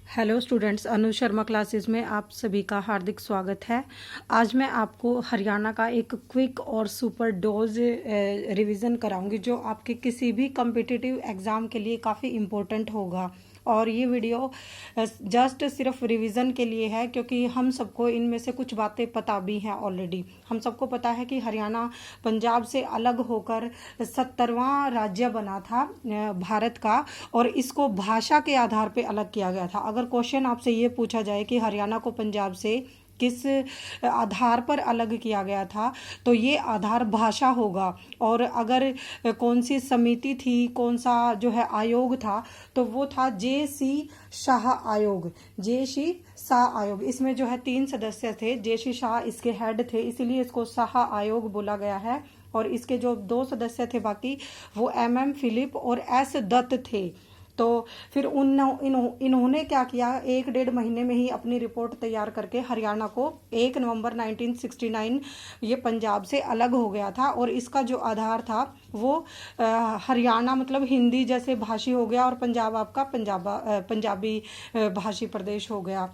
Hello students, अनु Sharma classes में आप सभी का हार्दिक स्वागत है। आज मैं आपको हरियाणा का एक क्विक और सुपर डोज रिवीजन कराऊंगी जो आपके किसी भी कम्पिटिटिव एग्ज़ाम के लिए काफ़ी इम्पोर्टेंट होगा। और ये वीडियो जस्ट सिर्फ रिवीजन के लिए है क्योंकि हम सबको इनमें से कुछ बातें पता भी हैं ऑलरेडी। हम सबको पता है कि हरियाणा पंजाब से अलग होकर 70वां राज्य बना था भारत का, और इसको भाषा के आधार पे अलग किया गया था। अगर क्वेश्चन आपसे ये पूछा जाए कि हरियाणा को पंजाब से किस आधार पर अलग किया गया था, तो ये आधार भाषा होगा। और अगर कौन सी समिति थी, कौन सा जो है आयोग था, तो वो था जे.सी. शाह आयोग। जे.सी. शाह आयोग, इसमें जो है 3 सदस्य थे। जे.सी. शाह इसके हेड थे, इसीलिए इसको शाह आयोग बोला गया है। और इसके जो 2 सदस्य थे बाकी, वो एम फिलिप और एस दत्त थे। तो फिर इन्होंने क्या किया, 1-1.5 महीने में ही अपनी रिपोर्ट तैयार करके हरियाणा को 1 नवंबर 1969 ये पंजाब से अलग हो गया था। और इसका जो आधार था वो हरियाणा मतलब हिंदी जैसे भाषी हो गया, और पंजाब आपका पंजाबी भाषी प्रदेश हो गया।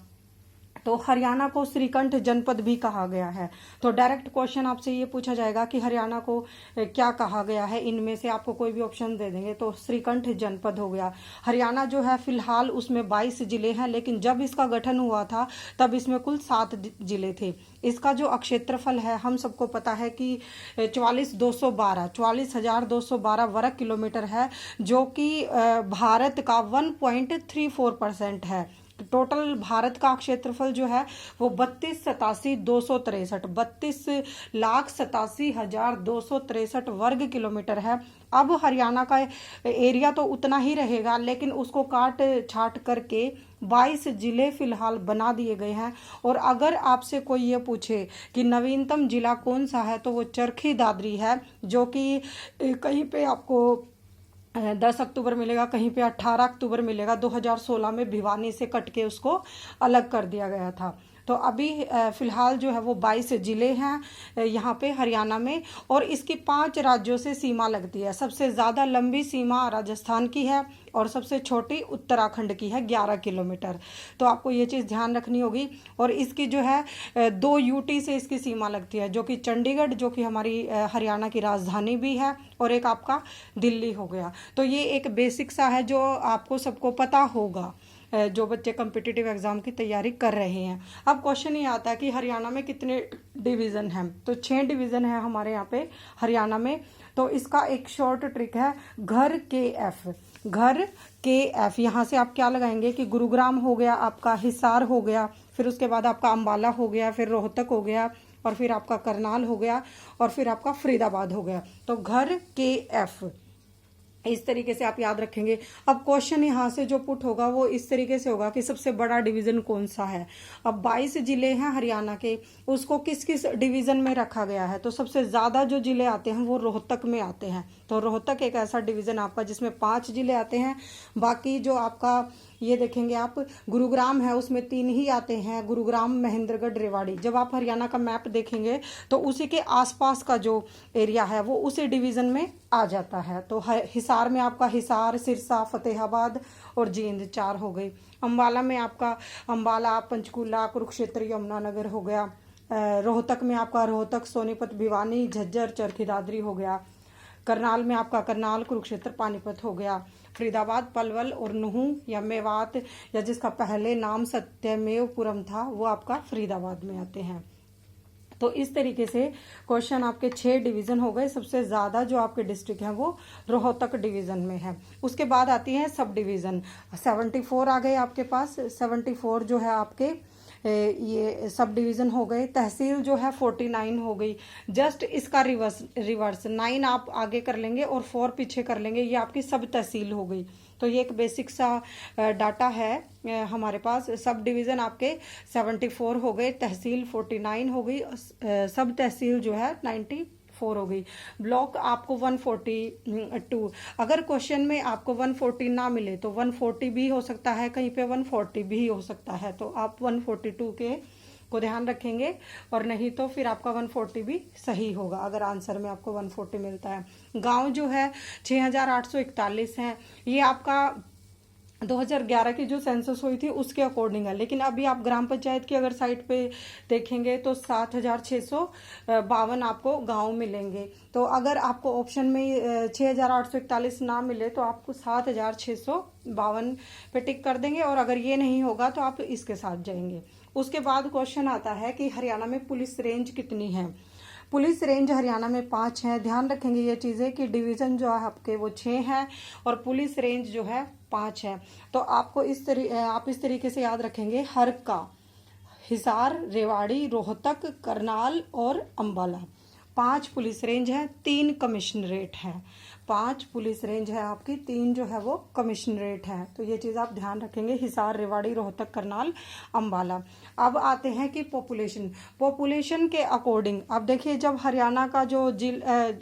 तो हरियाणा को श्रीकंठ जनपद भी कहा गया है। तो डायरेक्ट क्वेश्चन आपसे ये पूछा जाएगा कि हरियाणा को क्या कहा गया है, इनमें से आपको कोई भी ऑप्शन दे देंगे तो श्रीकंठ जनपद हो गया। हरियाणा जो है फिलहाल उसमें 22 जिले हैं, लेकिन जब इसका गठन हुआ था तब इसमें कुल 7 जिले थे। इसका जो क्षेत्रफल है हम सबको पता है कि 44,212 वर्ग किलोमीटर है, जो कि भारत का 1.34% है। टोटल भारत का क्षेत्रफल जो है वो 32,87,263 वर्ग किलोमीटर है। अब हरियाणा का एरिया तो उतना ही रहेगा, लेकिन उसको काट छाट करके 22 जिले फिलहाल बना दिए गए हैं। और अगर आपसे कोई ये पूछे कि नवीनतम जिला कौन सा है, तो वो चरखी दादरी है, जो कि कहीं पे आपको 10 अक्टूबर मिलेगा, कहीं पे 18 अक्टूबर मिलेगा। 2016 में भिवानी से कट के उसको अलग कर दिया गया था। तो अभी फिलहाल जो है वो 22 जिले हैं यहाँ पे हरियाणा में, और इसकी 5 राज्यों से सीमा लगती है। सबसे ज़्यादा लंबी सीमा राजस्थान की है, और सबसे छोटी उत्तराखंड की है 11 किलोमीटर। तो आपको ये चीज़ ध्यान रखनी होगी। और इसकी जो है 2 यूटी से इसकी सीमा लगती है, जो कि चंडीगढ़, जो कि हमारी हरियाणा की राजधानी भी है, और एक आपका दिल्ली हो गया। तो ये एक बेसिक सा है जो आपको सबको पता होगा जो बच्चे कम्पिटिटिव एग्जाम की तैयारी कर रहे हैं। अब क्वेश्चन ये आता है कि हरियाणा में कितने डिवीज़न हैं, तो 6 डिवीज़न है हमारे यहाँ पे हरियाणा में। तो इसका एक शॉर्ट ट्रिक है, घर के एफ। यहाँ से आप क्या लगाएंगे कि गुरुग्राम हो गया, आपका हिसार हो गया, फिर उसके बाद आपका अंबाला हो गया, फिर रोहतक हो गया, और फिर आपका करनाल हो गया, और फिर आपका फरीदाबाद हो गया। तो घर के एफ इस तरीके से आप याद रखेंगे। अब क्वेश्चन यहाँ से जो पुट होगा वो इस तरीके से होगा कि सबसे बड़ा डिवीज़न कौन सा है। अब 22 जिले हैं हरियाणा के, उसको किस किस डिवीज़न में रखा गया है, तो सबसे ज़्यादा जो जिले आते हैं वो रोहतक में आते हैं। तो रोहतक एक ऐसा डिवीज़न आपका जिसमें 5 जिले आते हैं। बाकी जो आपका ये देखेंगे आप, गुरुग्राम है, उसमें 3 ही आते हैं, गुरुग्राम, महेंद्रगढ़, रेवाड़ी। जब आप हरियाणा का मैप देखेंगे तो उसी के आसपास का जो एरिया है वो उसी डिवीज़न में आ जाता है। तो हिसार में आपका हिसार, सिरसा, फतेहाबाद और जींद 4 हो गई। अंबाला में आपका अंबाला, पंचकूला, कुरुक्षेत्र, यमुनानगर हो गया। रोहतक में आपका रोहतक, सोनीपत, भिवानी, झज्जर, चरखी दादरी हो गया। करनाल में आपका करनाल, कुरुक्षेत्र, पानीपत हो गया। फरीदाबाद, पलवल और नूहू या मेवात, या जिसका पहले नाम सत्यमेवपुरम था, वो आपका फरीदाबाद में आते हैं। तो इस तरीके से क्वेश्चन आपके 6 डिवीज़न हो गए। सबसे ज़्यादा जो आपके डिस्ट्रिक्ट हैं वो रोहतक डिवीज़न में है। उसके बाद आती है सब डिवीज़न। 74 आ गए आपके पास। 74 जो है आपके ये सब डिवीज़न हो गए। तहसील जो है 49 हो गई। जस्ट इसका रिवर्स 9 आप आगे कर लेंगे और 4 पीछे कर लेंगे, ये आपकी सब तहसील हो गई। तो ये एक बेसिक सा डाटा है हमारे पास। सब डिवीज़न आपके 74 हो गए, तहसील 49 हो गई, सब तहसील जो है 94 हो गई। ब्लॉक आपको 142। अगर क्वेश्चन में आपको 140 ना मिले तो 140 भी हो सकता है, कहीं पे 140 भी हो सकता है। तो आप 142 के को ध्यान रखेंगे, और नहीं तो फिर आपका 140 भी सही होगा अगर आंसर में आपको 140 मिलता है। गांव जो है 6,841 है। ये आपका 2011 की जो सेंसस हुई थी उसके अकॉर्डिंग है। लेकिन अभी आप ग्राम पंचायत की अगर साइट पे देखेंगे तो 7,652 आपको गांव मिलेंगे। तो अगर आपको ऑप्शन में 6,841 ना मिले तो आपको 7,652 पे टिक कर देंगे, और अगर ये नहीं होगा तो आप इसके साथ जाएंगे। उसके बाद क्वेश्चन आता है कि हरियाणा में पुलिस रेंज कितनी है। पुलिस रेंज हरियाणा में 5 है। ध्यान रखेंगे ये चीज़ें कि डिवीज़न जो है आपके वो 6 है और पुलिस रेंज जो है 5 है। तो आपको आप इस तरीके से याद रखेंगे, हरका, हिसार, रेवाड़ी, रोहतक, करनाल और अंबाला 5 पुलिस रेंज है, 3 कमिश्नरेट है। 5 पुलिस रेंज है आपकी, 3 जो है वो कमिश्नरेट है। तो ये चीज़ आप ध्यान रखेंगे, हिसार, रेवाड़ी, रोहतक, करनाल, अंबाला। अब आते हैं कि पॉपुलेशन के अकॉर्डिंग। अब देखिए, जब हरियाणा का जो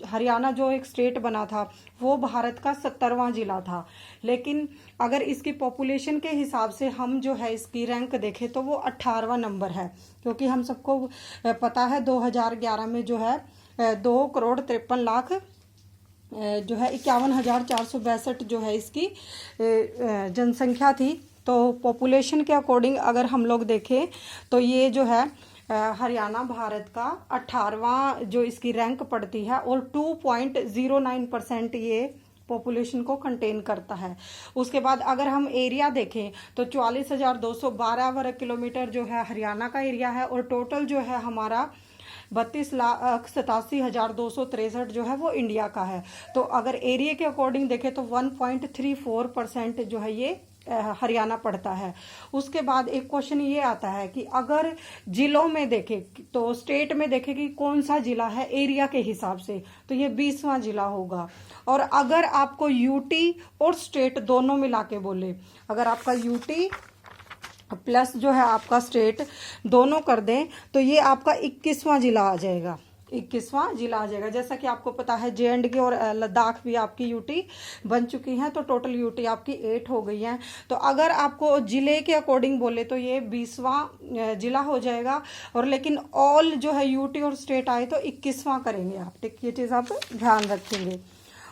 हरियाणा जो एक स्टेट बना था वो भारत का 70वां जिला था। लेकिन अगर इसकी पॉपुलेशन के हिसाब से हम जो है इसकी रैंक देखें तो वो 18वां नंबर है। क्योंकि हम सबको पता है 2011 में जो है 2,53,00,000 जो है 51,462 जो है इसकी जनसंख्या थी। तो पॉपुलेशन के अकॉर्डिंग अगर हम लोग देखें तो ये जो है हरियाणा भारत का 18वां जो इसकी रैंक पड़ती है, और 2.09% ये पॉपुलेशन को कंटेन करता है। उसके बाद अगर हम एरिया देखें तो 44,212 वर्ग किलोमीटर जो है हरियाणा का एरिया है, और टोटल जो है हमारा 32,87,263 जो है वो इंडिया का है। तो अगर एरिया के अकॉर्डिंग देखें तो 1.34% जो है ये हरियाणा पड़ता है। उसके बाद एक क्वेश्चन ये आता है कि अगर जिलों में देखें तो स्टेट में देखें कि कौन सा जिला है एरिया के हिसाब से, तो ये 20वां जिला होगा। और अगर आपको यूटी और स्टेट दोनों मिला के बोले, अगर आपका यूटी प्लस जो है आपका स्टेट दोनों कर दें तो ये आपका 21वां जिला आ जाएगा। 21वां जिला आ जाएगा। जैसा कि आपको पता है JNK और लद्दाख भी आपकी यूटी बन चुकी हैं, तो टोटल यूटी आपकी 8 हो गई हैं। तो अगर आपको जिले के अकॉर्डिंग बोले तो ये 20वां जिला हो जाएगा। और लेकिन ऑल जो है यूटी और स्टेट आए तो 21वां करेंगे आप। ठीक, ये चीज़ आप ध्यान रखेंगे।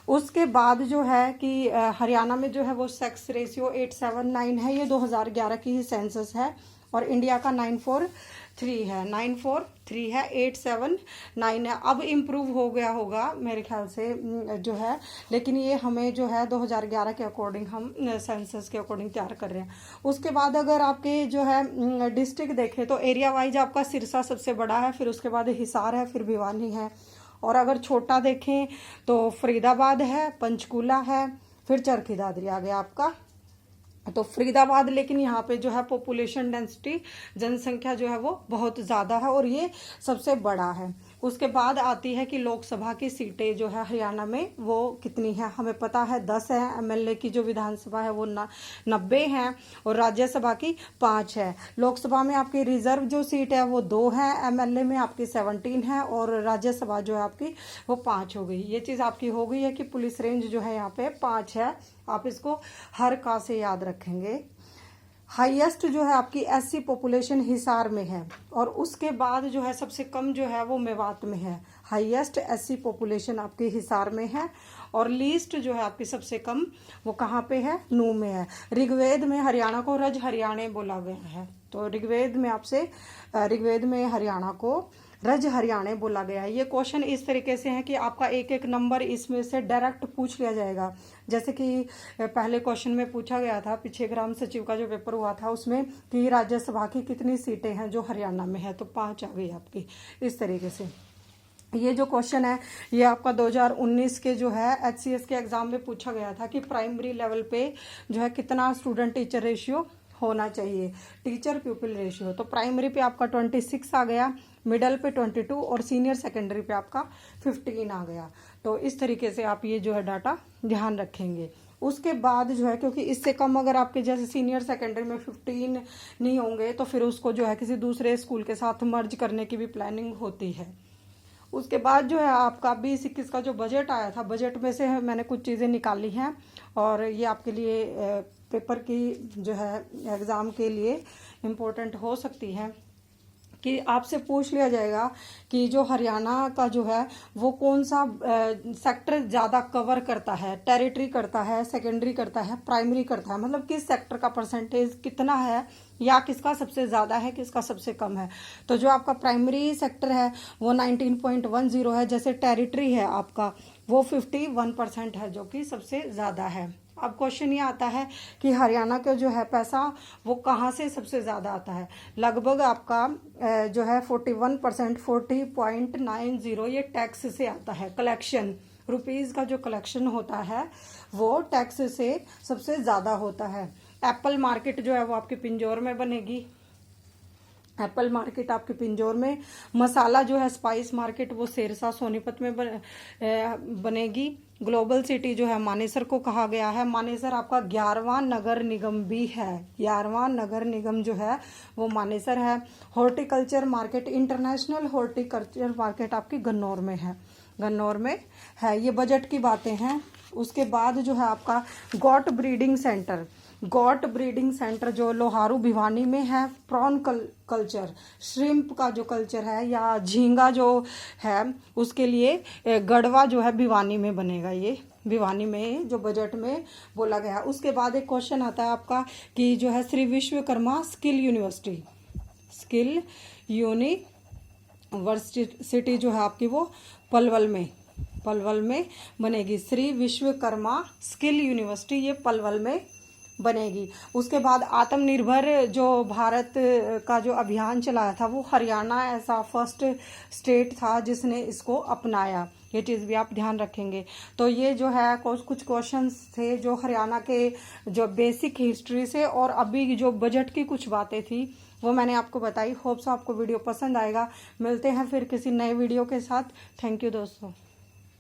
उसके बाद जो है कि हरियाणा में जो है वो सेक्स रेशियो 879 है। ये 2011 की ही सेंसस है, और इंडिया का 943 है। 943 है, 879 है। अब इम्प्रूव हो गया होगा मेरे ख्याल से जो है, लेकिन ये हमें जो है 2011 के अकॉर्डिंग हम सेंसस के अकॉर्डिंग तैयार कर रहे हैं। उसके बाद अगर आपके जो है डिस्ट्रिक्ट देखें तो एरिया वाइज आपका सिरसा सबसे बड़ा है, फिर उसके बाद हिसार है, फिर भिवानी है। और अगर छोटा देखें तो फरीदाबाद है, पंचकूला है, फिर चरखी दादरी आ गया आपका। तो फरीदाबाद, लेकिन यहाँ पे जो है पॉपुलेशन डेंसिटी, जनसंख्या जो है वो बहुत ज़्यादा है और ये सबसे बड़ा है। उसके बाद आती है कि लोकसभा की सीटें जो है हरियाणा में वो कितनी है। हमें पता है 10 है। MLA की जो विधानसभा है वो 90 है, और राज्यसभा की 5 है। लोकसभा में आपकी रिजर्व जो सीट है वो 2 है, MLA में आपकी 17 है, और राज्यसभा जो है आपकी वो 5 हो गई। ये चीज़ आपकी हो गई है कि पुलिस रेंज जो है यहाँ पे 5 है। आप इसको हर का से याद रखेंगे। हाईएस्ट जो है आपकी SC पॉपुलेशन हिसार में है, और उसके बाद जो है सबसे कम जो है वो मेवात में है। हाईएस्ट SC पॉपुलेशन आपकी हिसार में है, और लीस्ट जो है आपकी सबसे कम वो कहाँ पे है, नूह में है। ऋग्वेद में हरियाणा को रज हरियाणे बोला गया है। तो ऋग्वेद में हरियाणा को रज हरियाणे बोला गया है। ये क्वेश्चन इस तरीके से है कि आपका एक एक नंबर इसमें से डायरेक्ट पूछ लिया जाएगा। जैसे कि पहले क्वेश्चन में पूछा गया था, पीछे ग्राम सचिव का जो पेपर हुआ था उसमें, कि राज्यसभा की कितनी सीटें हैं जो हरियाणा में है, तो 5 आ गई आपकी। इस तरीके से ये जो क्वेश्चन है ये आपका 2019 के जो है HCS के एग्जाम में पूछा गया था कि प्राइमरी लेवल पे जो है कितना स्टूडेंट टीचर रेशियो होना चाहिए, टीचर प्यूपिल रेशियो। तो प्राइमरी पे आपका 26 आ गया, मिडल पे 22, और सीनियर सेकेंडरी पे आपका 15 आ गया। तो इस तरीके से आप ये जो है डाटा ध्यान रखेंगे। उसके बाद जो है, क्योंकि इससे कम अगर आपके जैसे सीनियर सेकेंडरी में 15 नहीं होंगे तो फिर उसको जो है किसी दूसरे स्कूल के साथ मर्ज करने की भी प्लानिंग होती है। उसके बाद जो है आपका 2021 का जो बजट आया था, बजट में से मैंने कुछ चीज़ें निकाली हैं, और ये आपके लिए पेपर की जो है एग्ज़ाम के लिए इम्पोर्टेंट हो सकती है। कि आपसे पूछ लिया जाएगा कि जो हरियाणा का जो है वो कौन सा सेक्टर ज़्यादा कवर करता है, टेरिटरी करता है, सेकेंडरी करता है, प्राइमरी करता है, मतलब किस सेक्टर का परसेंटेज कितना है या किसका सबसे ज़्यादा है, किसका सबसे कम है। तो जो आपका प्राइमरी सेक्टर है वो 19.10 है, जैसे टेरिटरी है आपका वो 51% है, जो कि सबसे ज़्यादा है। अब क्वेश्चन ये आता है कि हरियाणा का जो है पैसा वो कहाँ से सबसे ज़्यादा आता है। लगभग आपका जो है 41%, 40.90 ये टैक्स से आता है। कलेक्शन रुपीज़ का जो कलेक्शन होता है वो टैक्स से सबसे ज़्यादा होता है। एप्पल मार्केट जो है वो आपके पिंजौर में बनेगी, एप्पल मार्केट आपके पिंजौर में। मसाला जो है स्पाइस मार्केट वो सिरसा सोनीपत में बनेगी। ग्लोबल सिटी जो है मानेसर को कहा गया है। मानेसर आपका 11वां नगर निगम भी है, 11वां नगर निगम जो है वो मानेसर है। Horticulture market, international horticulture market आपकी गन्नौर में है, गन्नौर में है। ये बजट की बातें हैं। उसके बाद जो है आपका got breeding centre, got breeding centre जो लोहारू भिवानी में है। प्रॉन कल्चर, श्रिम्प का जो कल्चर है या झींगा जो है उसके लिए गढ़वा जो है भिवानी में बनेगा। ये भिवानी में जो बजट में बोला गया। उसके बाद एक क्वेश्चन आता है आपका कि जो है Shri Vishwakarma skill university, skill university जो है आपकी वो पलवल में बनेगी। श्री विश्वकर्मा स्किल यूनिवर्सिटी ये पलवल में बनेगी। उसके बाद आत्मनिर्भर जो भारत का जो अभियान चलाया था वो हरियाणा ऐसा फर्स्ट स्टेट था जिसने इसको अपनाया। ये चीज़ भी आप ध्यान रखेंगे। तो ये जो है कुछ क्वेश्चंस थे जो हरियाणा के जो बेसिक हिस्ट्री से और अभी जो बजट की कुछ बातें थी वो मैंने आपको बताई। होप्स आपको वीडियो पसंद आएगा। मिलते हैं फिर किसी नए वीडियो के साथ। थैंक यू दोस्तों।